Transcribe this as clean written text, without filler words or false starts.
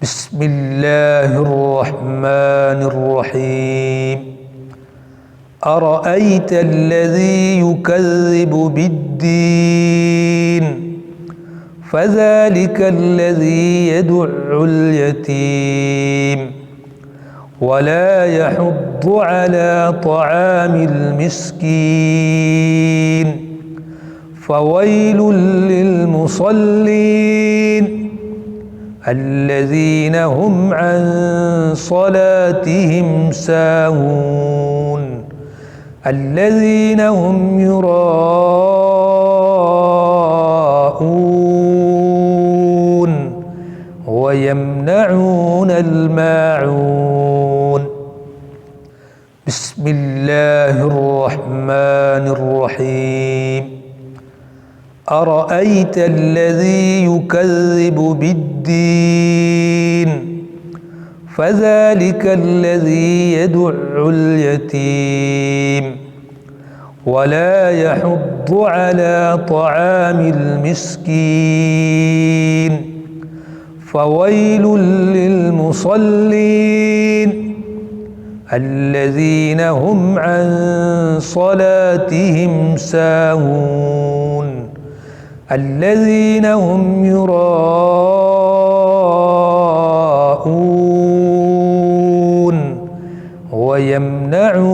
بسم الله الرحمن الرحيم. أرأيت الذي يكذب بالدين فذلك الذي يدع اليتيم ولا يحض على طعام المسكين فويل للمصلين الذين هم عن صلاتهم ساهون الذين هم يراءون ويمنعون الماعون. بسم الله الرحمن الرحيم. أرأيت الذي يكذب بالدين فذلك الذي يدع اليتيم ولا يحض على طعام المسكين فويل للمصلين الذين هم عن صلاتهم ساهون الذين هم يراءون ويمنعون